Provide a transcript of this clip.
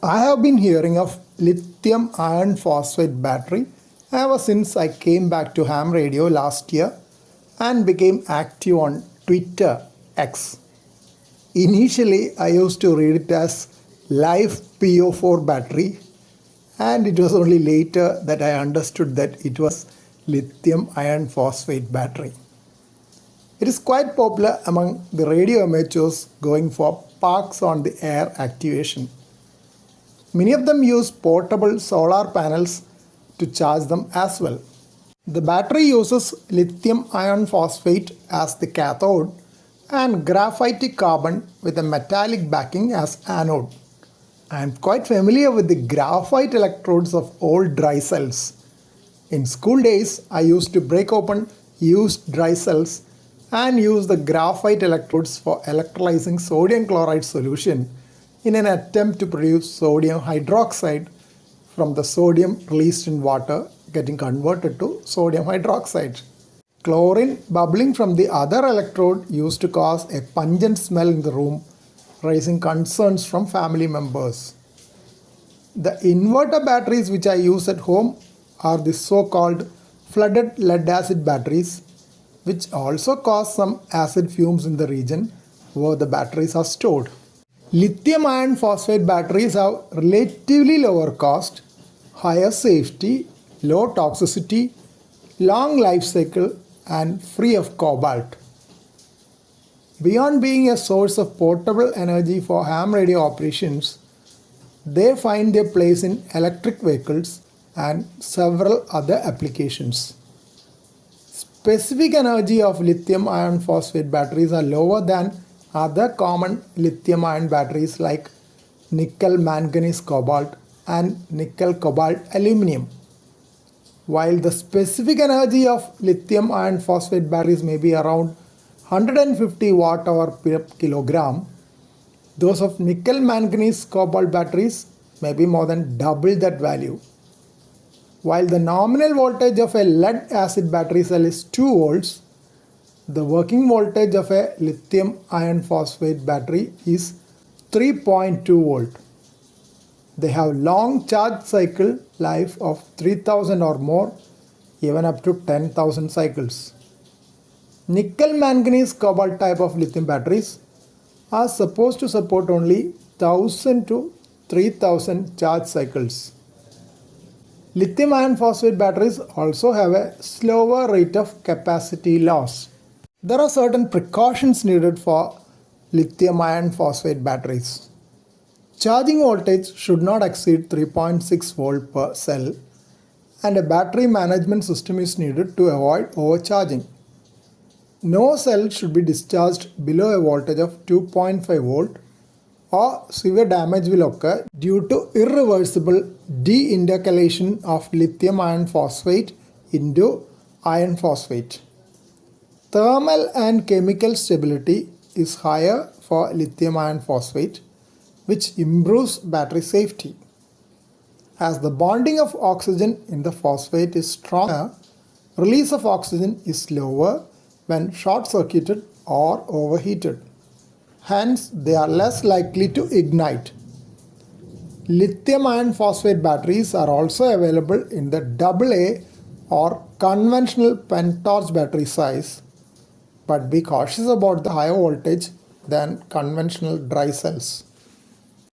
I have been hearing of lithium iron phosphate battery ever since I came back to ham radio last year and became active on Twitter X. Initially, I used to read it as LiFePO4 battery, and it was only later that I understood that it was lithium iron phosphate battery. It is quite popular among the radio amateurs going for parks on the air activation. Many of them use portable solar panels to charge them as well. The battery uses lithium iron phosphate as the cathode and graphite carbon with a metallic backing as anode. I am quite familiar with the graphite electrodes of old dry cells. In school days, I used to break open used dry cells and use the graphite electrodes for electrolyzing sodium chloride solution in an attempt to produce sodium hydroxide from the sodium released in water getting converted to sodium hydroxide. Chlorine bubbling from the other electrode used to cause a pungent smell in the room, raising concerns from family members. The inverter batteries which I use at home are the so-called flooded lead acid batteries, which also cause some acid fumes in the region where the batteries are stored. Lithium iron phosphate batteries have relatively lower cost, higher safety, low toxicity, long life cycle, and free of cobalt. Beyond being a source of portable energy for ham radio operations, they find their place in electric vehicles and several other applications. Specific energy of lithium iron phosphate batteries are lower than other common lithium ion batteries like nickel manganese cobalt and nickel cobalt aluminum. While the specific energy of lithium iron phosphate batteries may be around 150 watt-hour per kilogram, those of nickel manganese cobalt batteries may be more than double that value. While the nominal voltage of a lead acid battery cell is 2 volts, the working voltage of a lithium iron phosphate battery is 3.2 volt. They have long charge cycle life of 3000 or more, even up to 10,000 cycles. Nickel manganese cobalt type of lithium batteries are supposed to support only 1000 to 3000 charge cycles. Lithium iron phosphate batteries also have a slower rate of capacity loss. There are certain precautions needed for lithium iron phosphate batteries. Charging voltage should not exceed 3.6 volt per cell, and a battery management system is needed to avoid overcharging. No cell should be discharged below a voltage of 2.5 volt, or severe damage will occur due to irreversible deintercalation of lithium iron phosphate into iron phosphate. Thermal and chemical stability is higher for lithium iron phosphate, which improves battery safety. As the bonding of oxygen in the phosphate is stronger, release of oxygen is lower when short-circuited or overheated. Hence, they are less likely to ignite. Lithium iron phosphate batteries are also available in the AA or conventional pentorch battery size, but be cautious about the higher voltage than conventional dry cells.